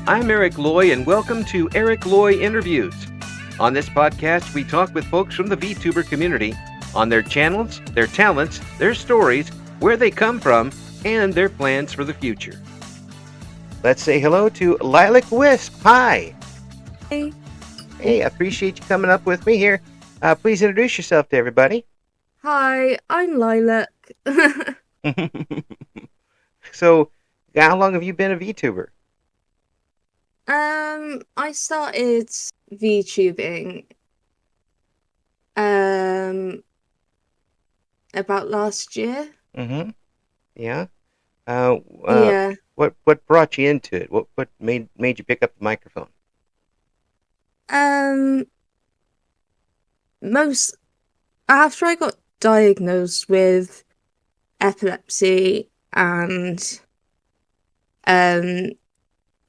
I'm Eric Loy, and welcome to Loy Interviews. On this podcast, we talk with folks from the VTuber community on their channels, their talents, their stories, where they come from, and their plans for the future. Let's say hello to LilacWisp. Hi. Hey. Hey, I appreciate you coming up with me here. Please introduce yourself to everybody. Hi, I'm Lilac. So, how long have you been a VTuber? I started VTubing about last year. Mm-hmm. Yeah. Yeah. What brought you into it? What made you pick up the microphone? After I got diagnosed with epilepsy and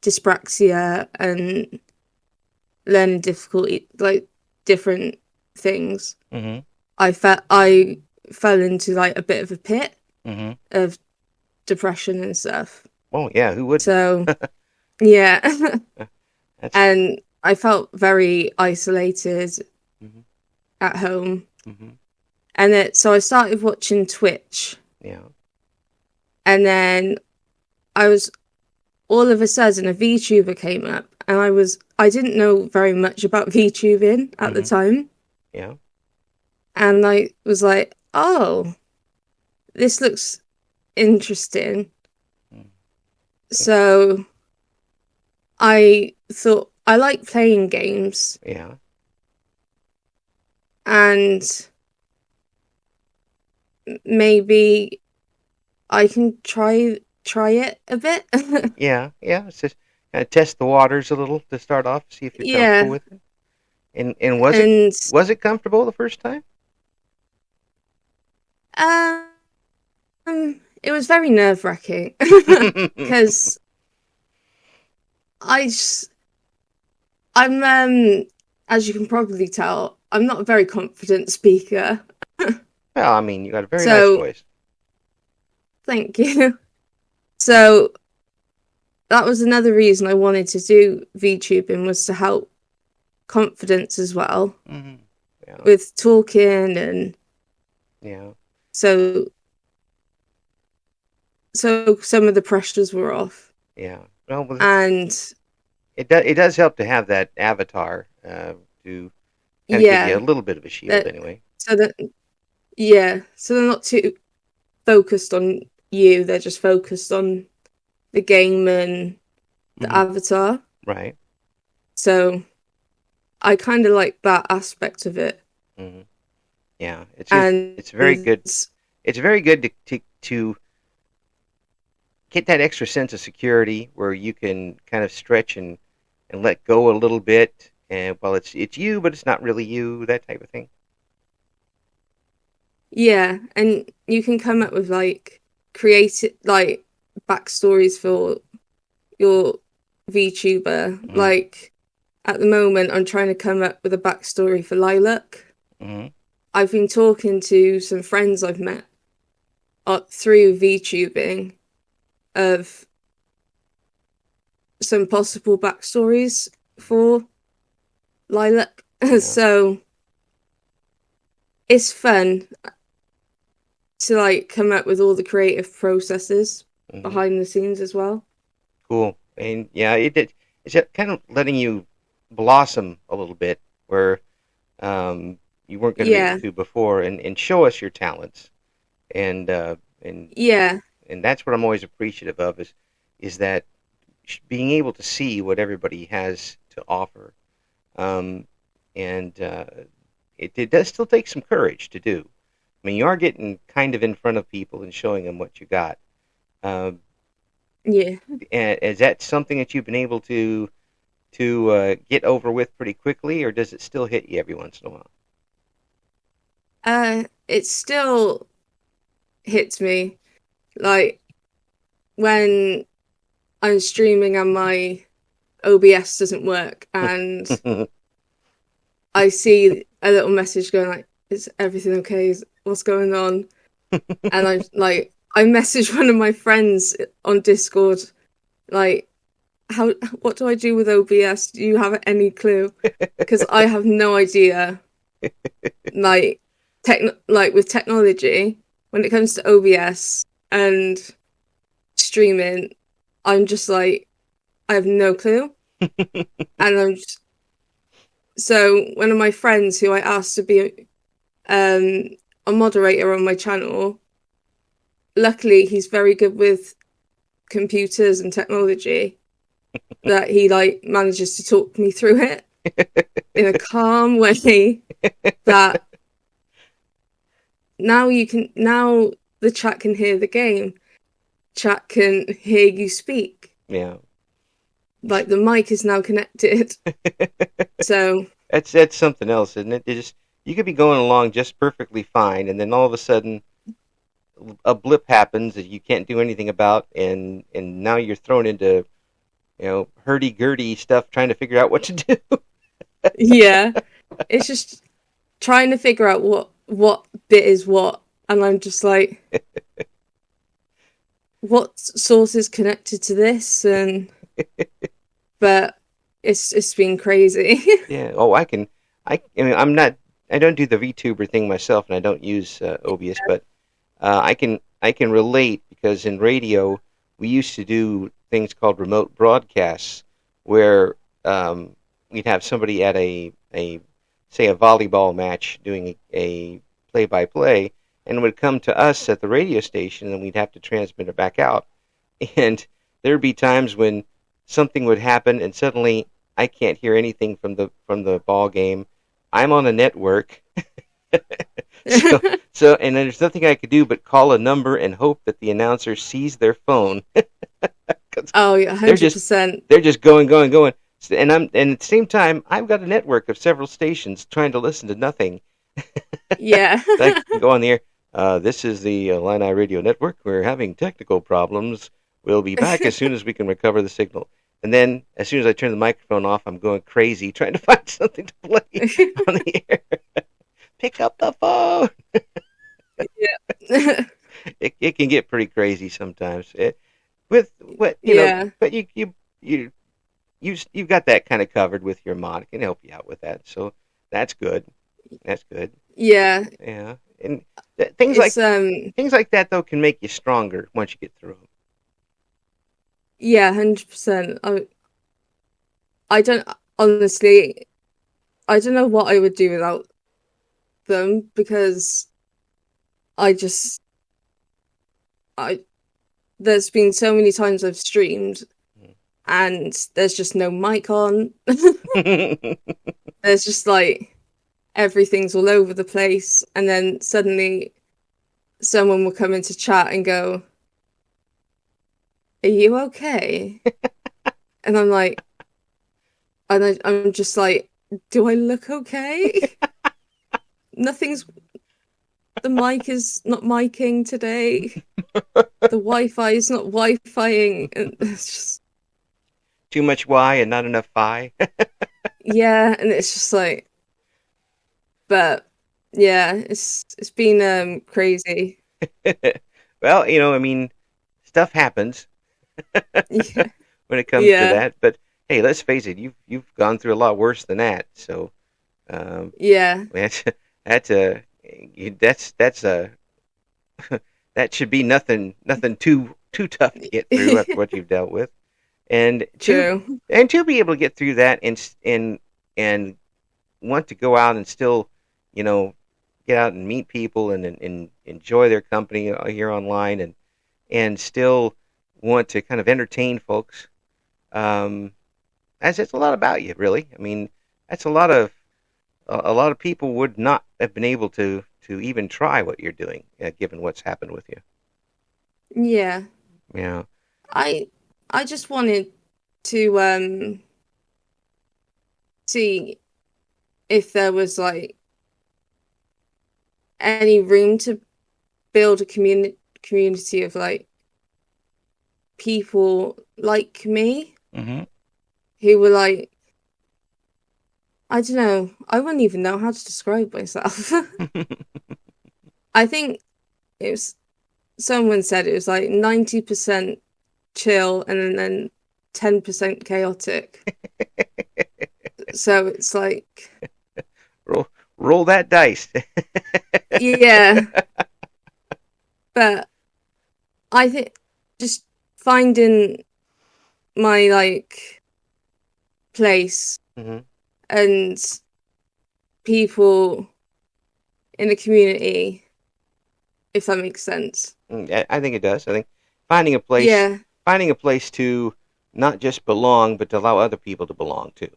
dyspraxia and learning difficulty, like different things. Mm-hmm. I fell into like a bit of a pit of depression and stuff. Oh yeah, who would? So yeah. And I felt very isolated at home. And so I started watching Twitch. Yeah. And then all of a sudden a VTuber came up, and I didn't know very much about VTubing at the time. Yeah. And I was like, oh, this looks interesting. So I thought, I like playing games. Yeah. And maybe I can try it a bit. Yeah. It's just kind of test the waters a little to start off, see if you're comfortable with it. And was it comfortable the first time? It was very nerve-wracking because I'm as you can probably tell, I'm not a very confident speaker. Well, I mean, you got a very nice voice. Thank you. So that was another reason I wanted to do VTubing, was to help confidence as well. Yeah. With talking and so some of the pressures were off. Yeah. Well, and it does help to have that avatar to kind of give you a little bit of a shield anyway. So they're not too focused on you, they're just focused on the game and the avatar. Right. So I kind of like that aspect of it. Yeah, it's very good. It's very good to get that extra sense of security where you can kind of stretch and let go a little bit, and it's you, but it's not really you, that type of thing. Yeah, and you can come up with like creative like backstories for your VTuber. Like at the moment, I'm trying to come up with a backstory for Lilac. I've been talking to some friends I've met through VTubing of some possible backstories for Lilac. So it's fun to like come up with all the creative processes behind the scenes as well. Cool. And yeah, it's kind of letting you blossom a little bit where you weren't going to be able to before, and show us your talents. And that's what I'm always appreciative of is that being able to see what everybody has to offer. It does still take some courage to do. I mean, you are getting kind of in front of people and showing them what you got. And is that something that you've been able to get over with pretty quickly, or does it still hit you every once in a while? It still hits me. Like when I'm streaming and my OBS doesn't work, and I see a little message going like, "Is everything okay? What's going on?" And I messaged one of my friends on Discord, like, what do I do with OBS? Do you have any clue? Because I have no idea. Like like with technology, when it comes to OBS and streaming, I'm just like, I have no clue. And so one of my friends who I asked to be a moderator on my channel, luckily he's very good with computers and technology, that he like manages to talk me through it in a calm way, that now the chat can hear the game. Chat can hear you speak. Yeah. Like the mic is now connected. So that's something else, isn't it? You could be going along just perfectly fine, and then all of a sudden a blip happens that you can't do anything about, and now you're thrown into hurdy-gurdy stuff trying to figure out what to do. yeah, it's just trying to figure out what bit is what, and I'm just like, what source is connected to this? And but it's been crazy. Yeah. Oh, I mean, I don't do the VTuber thing myself, and I don't use OBS, but I can relate, because in radio we used to do things called remote broadcasts, where we'd have somebody at say a volleyball match doing a play-by-play, and it would come to us at the radio station, and we'd have to transmit it back out. And there'd be times when something would happen, and suddenly I can't hear anything from the ball game. I'm on a network. And there's nothing I could do but call a number and hope that the announcer sees their phone. Oh yeah, 100%. They're just going. And at the same time, I've got a network of several stations trying to listen to nothing. Yeah. I can go on the air. This is the Illini Radio Network. We're having technical problems. We'll be back as soon as we can recover the signal. And then, as soon as I turn the microphone off, I'm going crazy trying to find something to play on the air. Pick up the phone. Yeah. It can get pretty crazy sometimes. But you've got that kind of covered with your mod. It can help you out with that. So that's good. That's good. Yeah. Yeah. And things like that though can make you stronger once you get through them. Yeah, 100%. I don't honestly. I don't know what I would do without them, because there's been so many times I've streamed and there's just no mic on. There's just like everything's all over the place, and then suddenly someone will come into chat and go, "Are you okay?" And I'm like, I'm just like, do I look okay? The mic is not miking today. The Wi-Fi is not Wi-Fiing. And it's just too much Y and not enough Fi. Yeah, and it's just like, but yeah, it's been crazy. Well, I mean, stuff happens. Yeah. When it comes to that. But hey, let's face it, you've gone through a lot worse than that. So yeah, that's a that should be nothing too tough to get through after what you've dealt with. And to be able to get through that and want to go out and still, get out and meet people and enjoy their company here online, and still want to kind of entertain folks. As it's a lot about you, really. I mean, that's a lot of people would not have been able to even try what you're doing, given what's happened with you. Yeah. Yeah. I just wanted to see if there was like any room to build a community of like people like me, who were like, I don't know, I wouldn't even know how to describe myself. I think it was, someone said it was like 90% chill and then 10% chaotic. So it's like, roll that dice. yeah, but I think just finding my like place Mm-hmm. and people in the community, if that makes sense. I think it does. I think finding a place, Yeah, finding a place to not just belong, but to allow other people to belong too.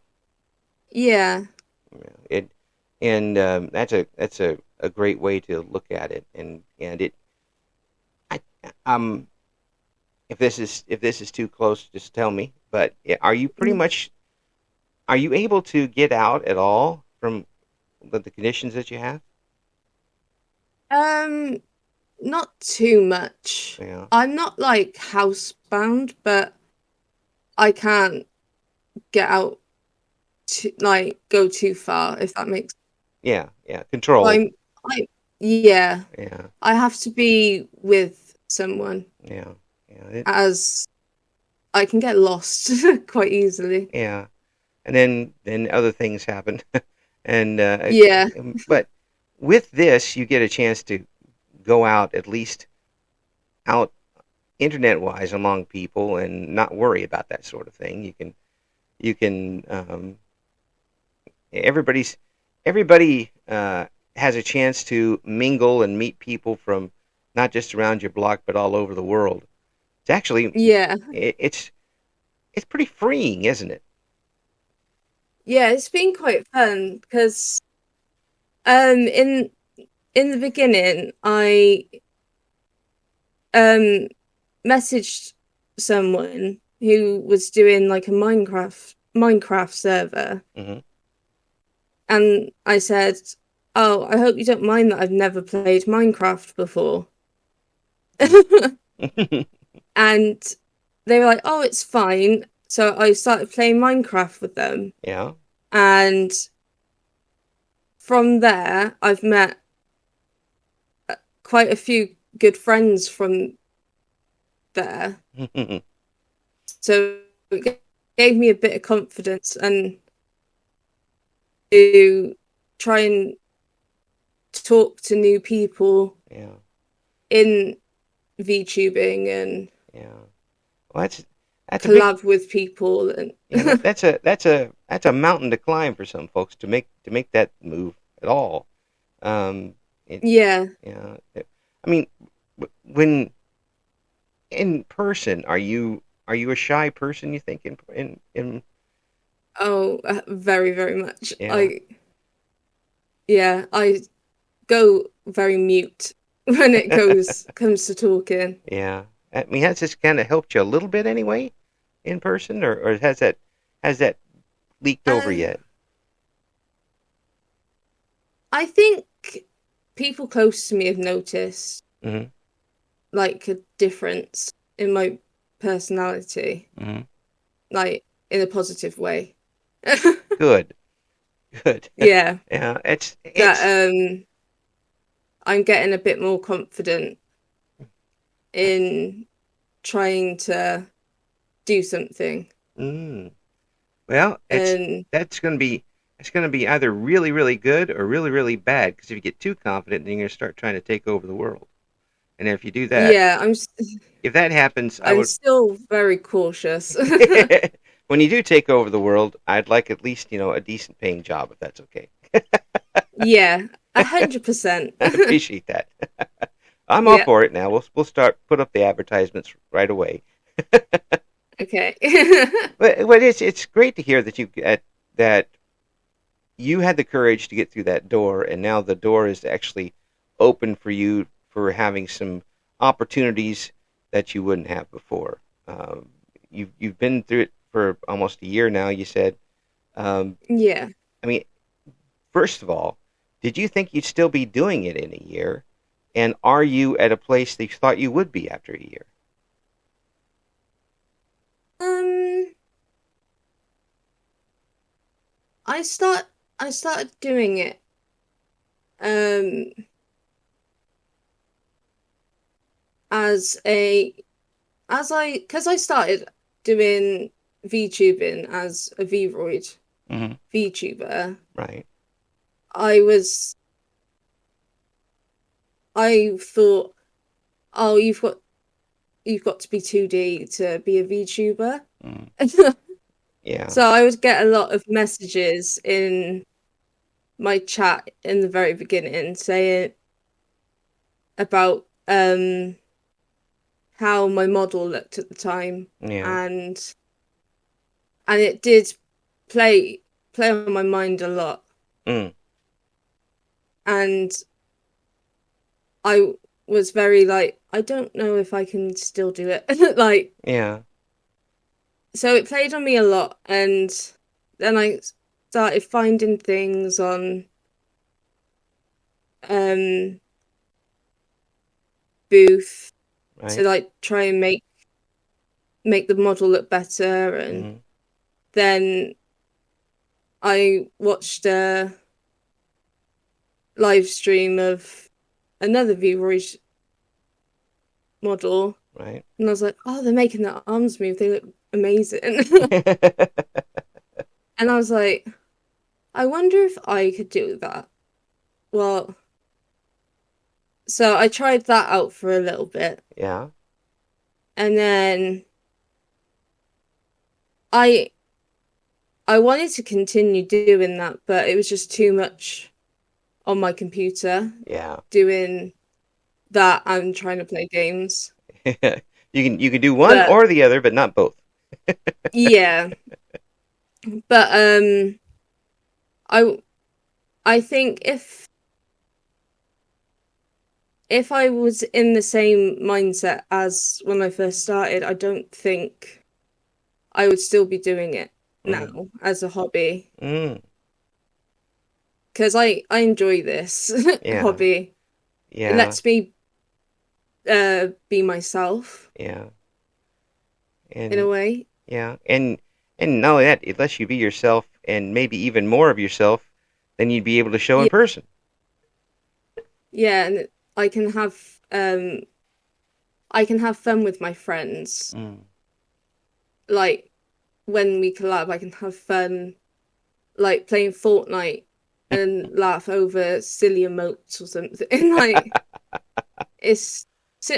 yeah, Yeah, and that's a great way to look at it. And it, I, um, if this is too close, just tell me. But are you pretty much are you able to get out at all from the conditions that you have? um, not too much. Yeah, I'm not like housebound, but I can't get out to like go too far, if that makes. yeah, yeah. Controlled. I'm, I, yeah, Yeah, I have to be with someone yeah, yeah. as I can get lost quite easily. Yeah. And then other things happen, and Yeah, but with this, you get a chance to go out at least out internet wise among people and not worry about that sort of thing. You can everybody's everybody has a chance to mingle and meet people from not just around your block but all over the world. It's actually yeah, it's pretty freeing, isn't it? yeah. It's been quite fun because in the beginning I um messaged someone who was doing like a Minecraft server, Hmm. and I said, "Oh, I hope you don't mind that I've never played Minecraft before." And they were like, "Oh, it's fine." So I started playing Minecraft with them, Yeah. and from there, I've met quite a few good friends from there. So it gave me a bit of confidence and to try and talk to new people Yeah. in VTubing and Yeah. Well, that's a big collab with people and yeah. That's a mountain to climb for some folks to make that move at all. It yeah. yeah. I mean, when in person, are you a shy person? You think in Oh, very, very much. yeah, I go very mute when it comes to talking. yeah. I mean, has this kind of helped you a little bit anyway in person, or has that leaked over Uh, yet? I think people close to me have noticed Hmm. like a difference in my personality, Hmm. like in a positive way. Good, good. Yeah, Yeah, it's that it's I'm getting a bit more confident in trying to do something. mm, well, And that's gonna be either really really good or really really bad. Because if you get too confident, then you're gonna start trying to take over the world. And if you do that, yeah, if that happens, I I'm would. still very cautious. When you do take over the world, I'd like at least a decent paying job if that's okay. Yeah, 100%. I appreciate that. I'm all Yeah, for it now. We'll start put up the advertisements right away. okay. But it's great to hear that you had the courage to get through that door, and now the door is actually open for you for having some opportunities that you wouldn't have before. Um, you've been through it for almost a year now. You said. Um, Yeah. I mean, first of all, did you think you'd still be doing it in a year? And are you at a place that you thought you would be after a year? Um, I start I started doing it um as a as I because I started doing VTubing as a VRoid Mm-hmm. VTuber, Right. I was I thought, oh, you've got to be 2D to be a VTuber. Mm. Yeah. So I would get a lot of messages in my chat in the very beginning saying about how my model looked at the time, Yeah. and it did play on my mind a lot. Mm. And I was very like, I don't know if I can still do it. Like, Yeah. so it played on me a lot, and then I started finding things on um Booth to Right. like try and make the model look better. And Mm-hmm. then I watched a live stream of another V-Roy model, Right. and I was like, oh, they're making their arms move, they look amazing. And I was like, I wonder if I could do that. Well, so I tried that out for a little bit, Yeah. and then I I wanted to continue doing that, but it was just too much on my computer Yeah. doing that and trying to play games. You can do one But or the other, but not both. yeah, but I I think if I was in the same mindset as when I first started, I don't think I would still be doing it Mm-hmm. now as a hobby, Mm. because I enjoy this Yeah. hobby. It Yeah. lets me be myself Yeah. in a And way. yeah. And not only that, it lets you be yourself and maybe even more of yourself than you'd be able to show in Yeah, person. yeah, and I can have um I can have fun with my friends. Mm. Like when we collab, I can have fun like playing Fortnite and laugh over silly emotes or something. Like it's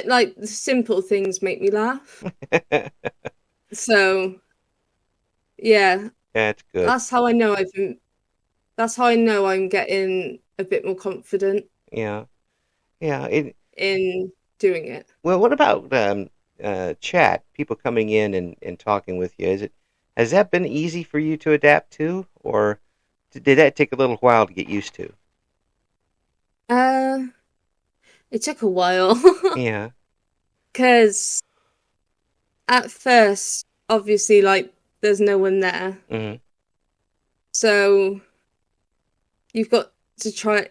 like the simple things make me laugh. So yeah, That's good. that's how I know that's how I know I'm getting a bit more confident Yeah. Yeah. in doing it. Well, what about chat? People coming in and talking with you. Has that been easy for you to adapt to, or did that take a little while to get used to? Uh, it took a while Yeah. because at first, obviously, like there's no one there, Hmm. so you've got to try.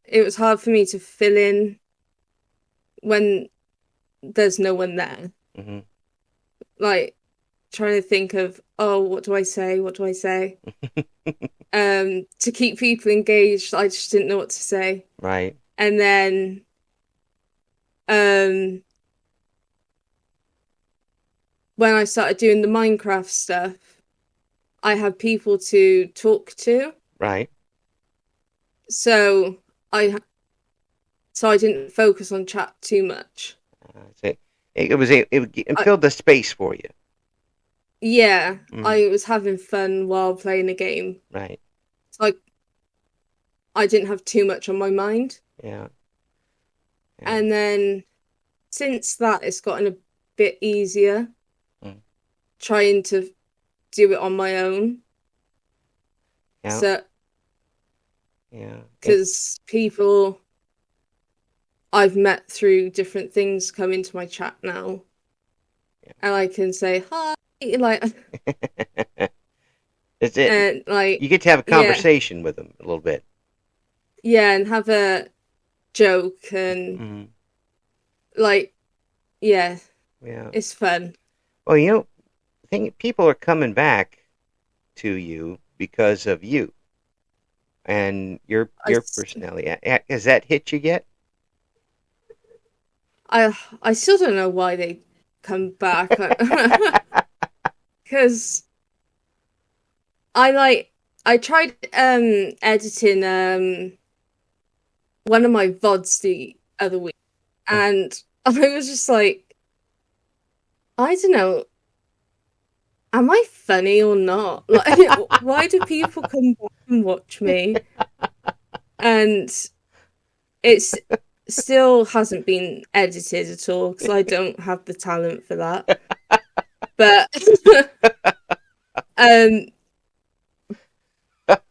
It was hard for me to fill in when there's no one there. Hmm. Like trying to think of, oh, what do I say? What do I say? To keep people engaged, I just didn't know what to say. Right. And then um when I started doing the Minecraft stuff, I had people to talk to. Right. So I I didn't focus on chat too much. So it I, filled the space for you. yeah, Mm. I was having fun while playing a game. Right. So I didn't have too much on my mind. Yeah. Yeah. And then since that, it's gotten a bit easier Mm. trying to do it on my own. Yeah. So, Yeah. because people I've met through different things come into my chat now, and I can say hi, like, That's it. and like, You get to have a yeah, conversation with them a little bit. yeah, and have a joke and Mm. like, yeah, Yeah. it's fun. Well, I think people are coming back to you because of you and I, your personality. Has that hit you yet? I still don't know why they come back. because I tried editing one of my VODs the other week, and I was just like, I don't know, am I funny or not? Like, why do people come back and watch me? And it's still hasn't been edited at all because I don't have the talent for that. But um,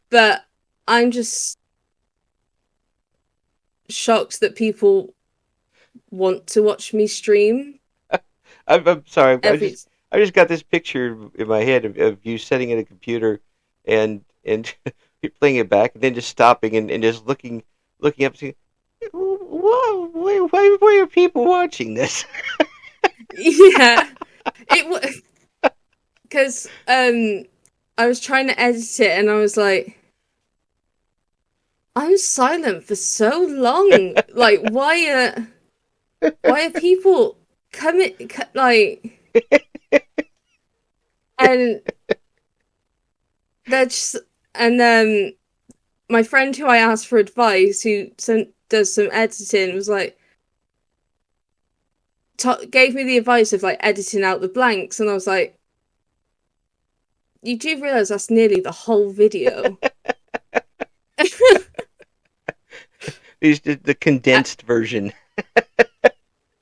but I'm just shocked that people want to watch me stream. I'm sorry. Every I just got this picture in my head of you sitting at a computer and you're playing it back and then just stopping and just looking up and saying, why are people watching this? Yeah, it was because I was trying to edit it and I was like, I'm silent for so long. Like, why are people coming like, and they're just, and my friend who I asked for advice, who does some editing, was like, gave me the advice of like editing out the blanks, and I was like, you do realize that's nearly the whole video. The condensed version.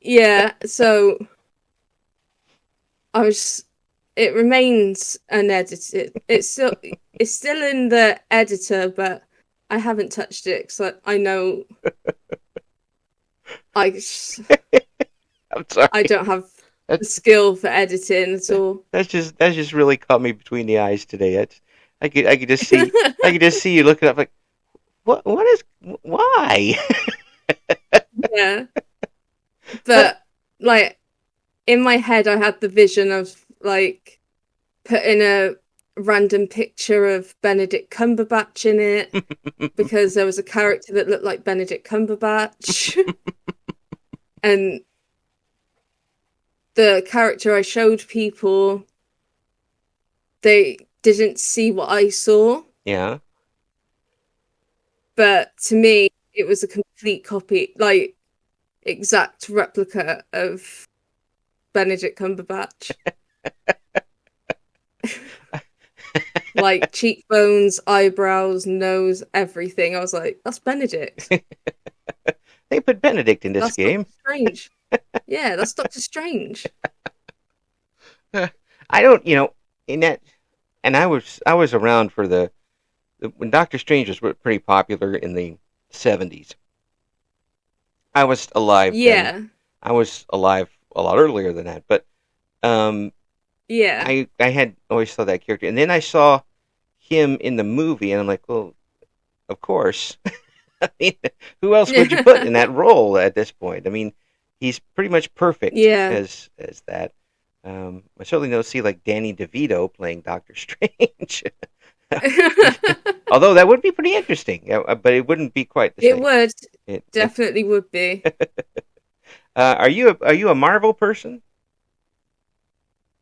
Yeah, so it remains unedited. It's still in the editor, but I haven't touched it because I know I I'm sorry. I don't have the skill for editing at all. That's just really caught me between the eyes today. I could just see you looking up like what is why? Yeah, but like in my head, I had the vision of like putting a random picture of Benedict Cumberbatch in it because there was a character that looked like Benedict Cumberbatch. And the character I showed people, they didn't see what I saw. Yeah. But to me, it was a complete copy, like exact replica of Benedict Cumberbatch. Like cheekbones, eyebrows, nose, everything. I was like, that's Benedict. They put Benedict in this That's game. Doctor Strange. Yeah, that's Doctor Strange. I don't, in that, and I was around for when Doctor Strange was pretty popular in the 70s. I was alive Yeah. then. I was alive a lot earlier than that, but yeah. I had always saw that character, and then I saw him in the movie, and I'm like, well, of course. I mean, who else would you put in that role at this point? I mean, he's pretty much perfect as that. I certainly don't see like Danny DeVito playing Doctor Strange. Although that would be pretty interesting, but it wouldn't be quite the same. It would. It definitely would be. Are you a Marvel person?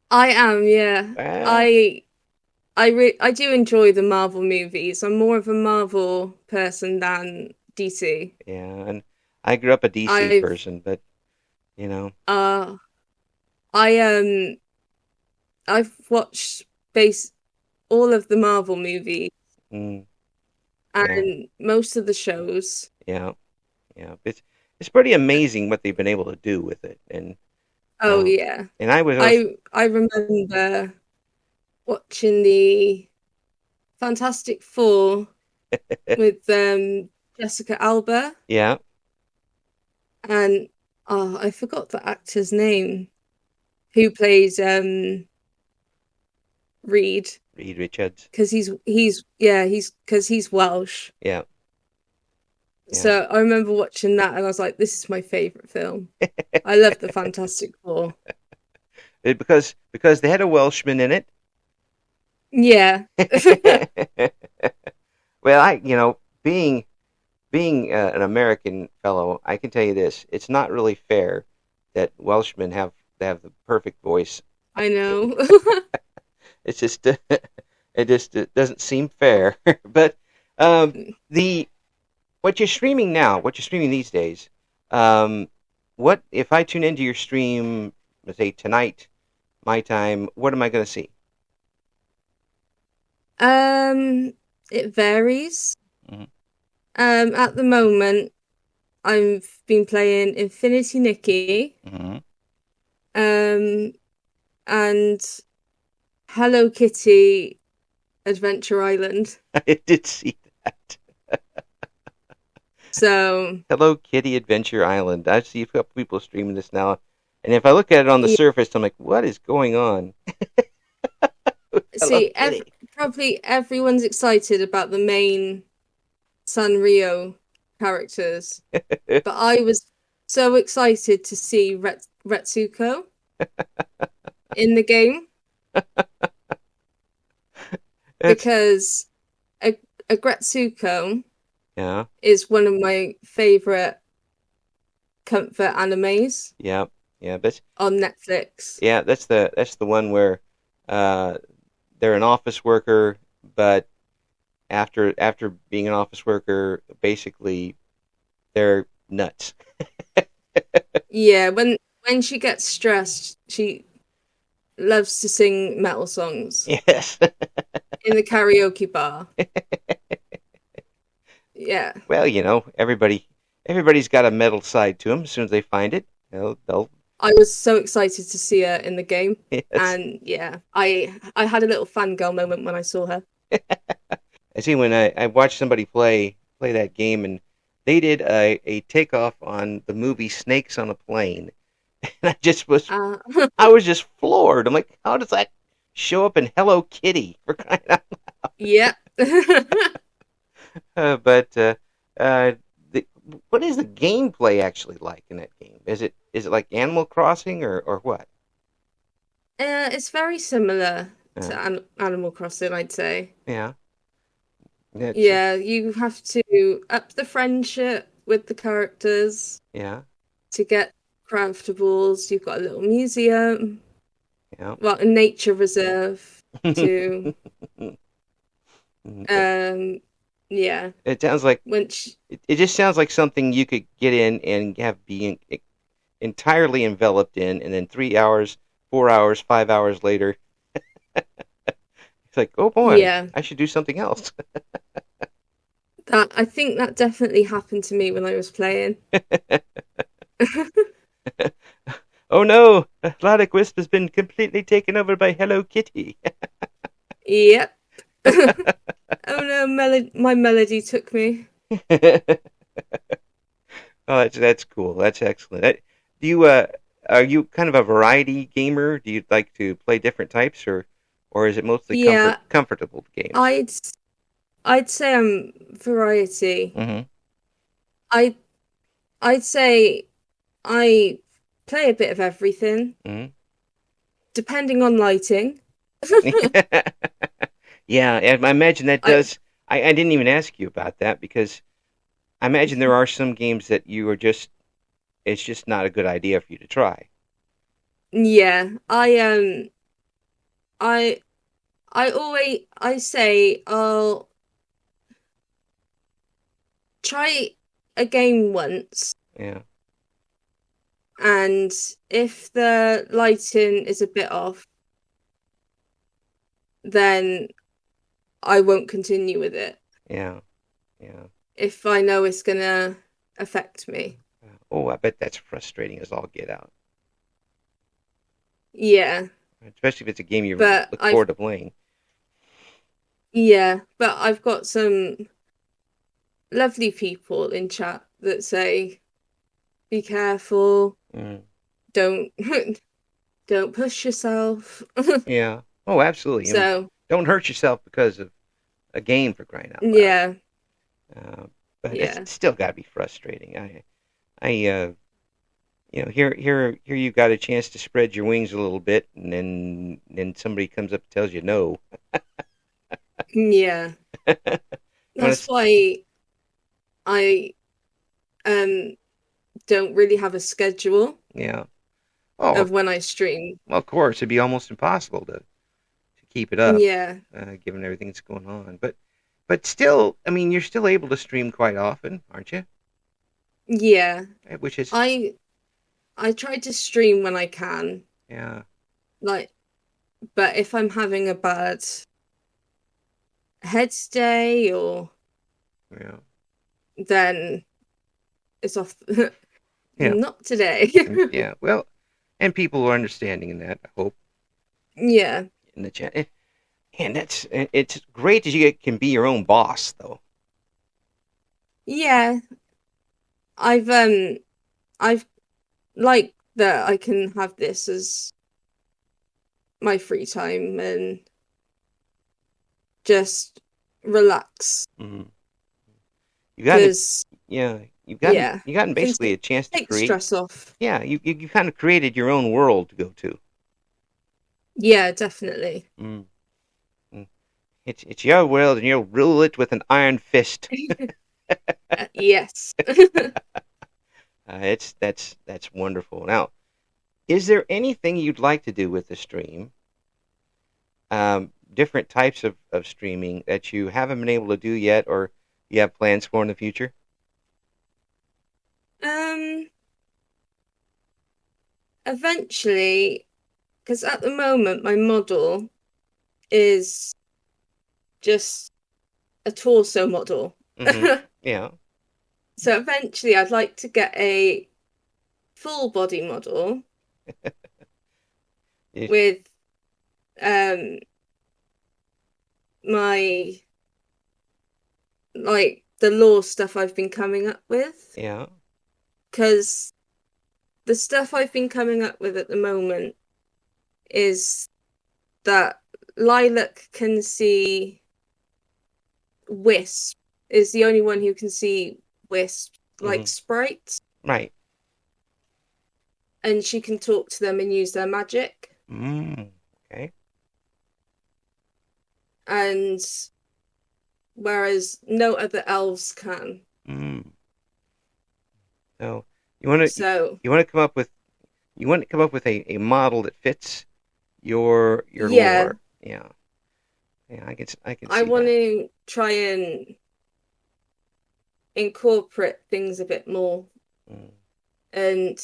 I am, yeah. I do enjoy the Marvel movies. I'm more of a Marvel person than DC. Yeah, and I grew up a DC person, but I've watched all of the Marvel movies and most of the shows. Yeah. It's pretty amazing what they've been able to do with it, and yeah. And I remember watching the Fantastic Four with Jessica Alba. Yeah. And I forgot the actor's name who plays Reed Richards. Because he's Welsh. Yeah. So I remember watching that and I was like, this is my favorite film. I love the Fantastic Four. Because they had a Welshman in it. Yeah. Well, being an American fellow, I can tell you this: it's not really fair that Welshmen have the perfect voice. I know. It's just it doesn't seem fair. But um, the what you're streaming now, what you're streaming these days, um, what if I tune into your stream, let's say tonight, my time, what am I going to see? Um, it varies. Hmm. At the moment, I've been playing Infinity Nikki, Hmm. um, and Hello Kitty Adventure Island. I did see that. So, Hello Kitty Adventure Island. I see a couple people streaming this now, and if I look at it on the yeah, surface, I'm like, what is going on? Hello see, Kitty. probably everyone's excited about the main Sanrio characters, but I was so excited to see Retsuko in the game It's because a, a Gretsuko yeah, is one of my favorite comfort animes yeah, yeah. That's on Netflix. yeah, that's the one where uh, they're an office worker, but after being an office worker, basically they're nuts. Yeah, when she gets stressed, she loves to sing metal songs Yes. in the karaoke bar. Yeah. Well, everybody's got a metal side to them. As soon as they find it, they'll I was so excited to see her in the game. yes. And yeah, I had a little fangirl moment when I saw her. I see when I watched somebody play that game and they did a takeoff on the movie Snakes on a Plane, and Uh, I was just floored. I'm like, how does that show up in Hello Kitty for crying out? yeah. But the, what is the gameplay actually like in that game? Is it like Animal Crossing or what? It's very similar Uh, to Animal Crossing, I'd say. yeah, that's Yeah, you have to up the friendship with the characters yeah, to get craftables. You've got a little museum, yeah. well, a nature reserve to um yeah, It sounds like which it just sounds like something you could get in and have be entirely enveloped in, and then 3 hours, 4 hours, 5 hours later, it's like, oh boy, yeah, I should do something else. that I think that definitely happened to me when I was playing. Oh no, LilacWisp has been completely taken over by Hello Kitty. Yep. Oh no, my melody took me. Oh, that's cool. That's excellent. Do you are you kind of a variety gamer? Do you like to play different types, or is it mostly Yeah, comfortable games? I'd I'd say I'm variety. Hmm. I I'd say I play a bit of everything, Hmm. depending on lighting. Yeah, and I imagine that I does. I didn't even ask you about that because I imagine there are some games that you are just it's just not a good idea for you to try. yeah, I I say I'll try a game once, Yeah, and if the lighting is a bit off, then I won't continue with it yeah, yeah. if I know it's gonna affect me. Oh, I bet that's frustrating as all get out, Yeah, especially if it's a game you but look I've forward to playing. but I've got some lovely people in chat that say, "Be careful, Mm. don't don't push yourself." Yeah. Oh, absolutely. I mean, So, don't hurt yourself because of a game for crying out loud. yeah, Uh, but it's yeah. still got to be frustrating. Here you got a chance to spread your wings a little bit, and then somebody comes up and tells you no. Yeah. When That's it's why I um don't really have a schedule yeah. Oh, of when I stream. well, of course, it'd be almost impossible to keep it up, Yeah. given everything that's going on. But still, I mean, you're still able to stream quite often, aren't you? Yeah. Which is, I I try to stream when I can. yeah, Like, but if I'm having a bad head day or yeah, then it's off. yeah, Not today. yeah. Well, and people are understanding in that. I hope Yeah. in the chat. And it's great that you can be your own boss, though. Yeah. I've liked that I can have this as my free time and just relax Mm-hmm. You got it. because Yeah, yeah, you gotten can basically a chance to take the create. stress off. Yeah, you kind of created your own world to go to. Yeah, definitely. Mm. Mm. It's your world, and you'll rule it with an iron fist. Yes. It's that's wonderful. Now, is there anything you'd like to do with the stream? Different types of streaming that you haven't been able to do yet, or you have plans for in the future? Um, Eventually, because at the moment my model is just a torso model. Mm-hmm. Yeah. So eventually I'd like to get a full body model It- with um my like the law stuff I've been coming up with. yeah. Because the stuff I've been coming up with at the moment is that Lilac can see Wisp, is the only one who can see Wisp Mm-hmm. like sprites, Right. and she can talk to them and use their magic. Mm. Okay. And whereas no other elves can. Mm. So you want to So you want to come up with a model that fits your yeah, lore. Yeah. Yeah, I can I see want that. to try and incorporate things a bit more Mm. and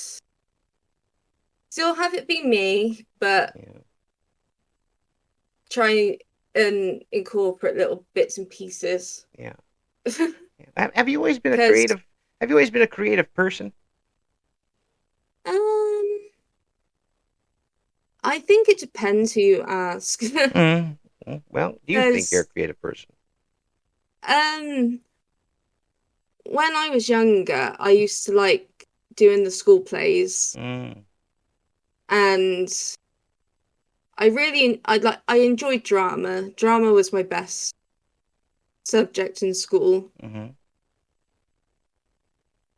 still have it be me, but Yeah. try and incorporate little bits and pieces. Yeah. Have you always been a Because creative? Have you always been a creative person? um I think it depends who you ask. Mm. Well, do you think you're a Because creative person? um when I was younger, I used to like doing the school plays Mm. and I enjoyed drama. Drama was my best subject in school, Mm-hmm.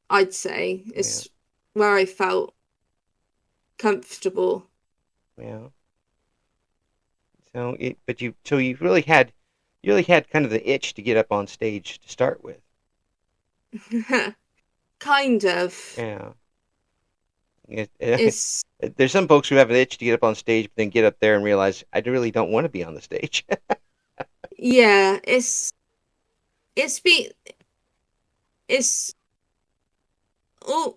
I'd say. Yeah. It's where I felt comfortable. Yeah. So you really had kind of the itch to get up on stage to start with. Kind of. Yeah. It's There's some folks who have an itch to get up on stage, but then get up there and realize I really don't want to be on the stage. yeah, it's been it's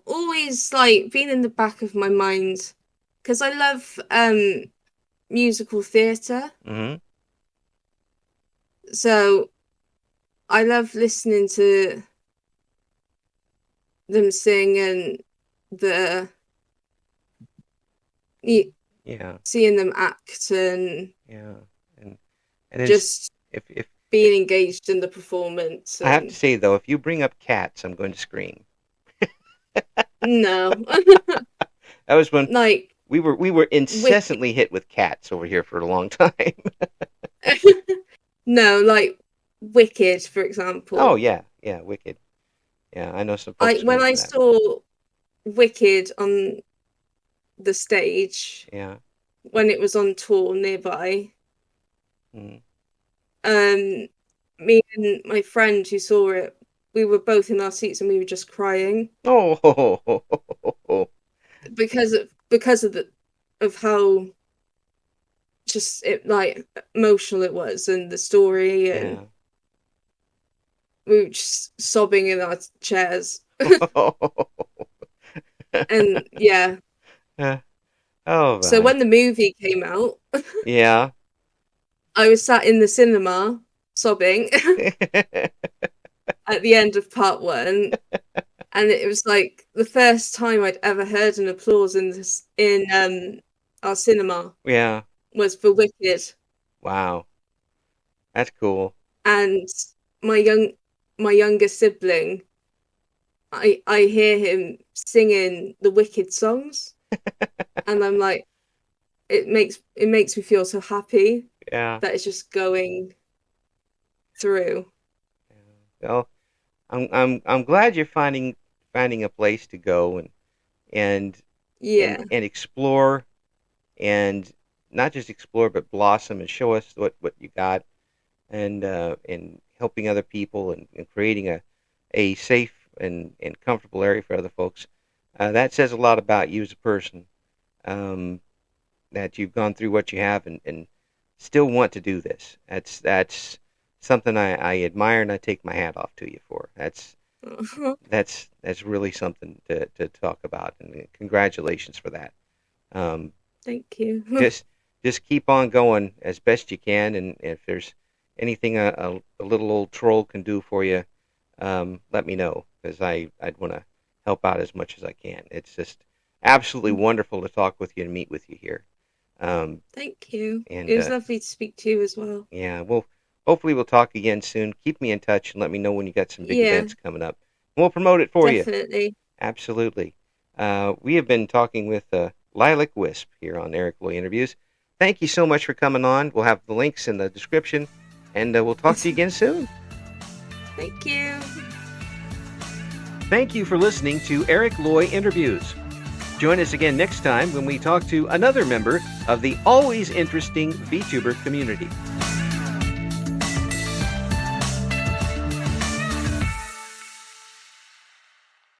always like been in the back of my mind because I love musical theatre. Mm-hmm. So I love listening to them sing and the Yeah. seeing them act and Yeah. And and it's just if being engaged in the performance I have to and say though, if you bring up cats, I'm going to scream. no. That was when Like we were wicked. incessantly hit with cats over here for a long time. No, like Wicked, for Oh example. yeah, yeah, Wicked. Yeah, I know some I folks who when went I to that. saw Wicked on the stage Yeah. when it was on tour nearby, Mm. um, me and my friend who saw it, we were both in our seats and we were just crying Oh. because of the of how just it like emotional it was, and the story, and Yeah. we were just sobbing in our chairs. And yeah, Oh so my. when the movie came out, Yeah. I was sat in the cinema sobbing at the end of part one, and it was like the first time I'd ever heard an applause in this in our cinema Yeah. was for Wicked. Wow. That's cool. And my young my younger sibling, I hear him singing the Wicked songs, and I'm like, it makes me feel so happy Yeah. that it's just going through. Well, I'm glad you're finding a place to go and Yeah, and explore, and not just explore but blossom and show us what you got, and helping other people, and creating a safe and comfortable area for other folks. That says a lot about you as a person. Um, that you've gone through what you have, and still want to do this. That's something I admire, and I take my hat off to you for. That's really something to talk about, and congratulations for that. Um, thank you. just just keep on going as best you can, and if there's anything a little old troll can do for you, let me know, because I'd want to help out as much as I can. It's just absolutely wonderful to talk with you and meet with you here. Um, Thank you. and It was lovely to speak to you as well. Yeah, well, hopefully we'll talk again soon. Keep me in touch and let me know when you got some big Yeah, events coming up. We'll promote it for you. definitely. Absolutely. We have been talking with LilacWisp here on Eric Loy Interviews. Thank you so much for coming on. We'll have the links in the description, and we'll talk to you again soon. Thank you. Thank you for listening to Eric Loy Interviews. Join us again next time when we talk to another member of the always interesting VTuber community.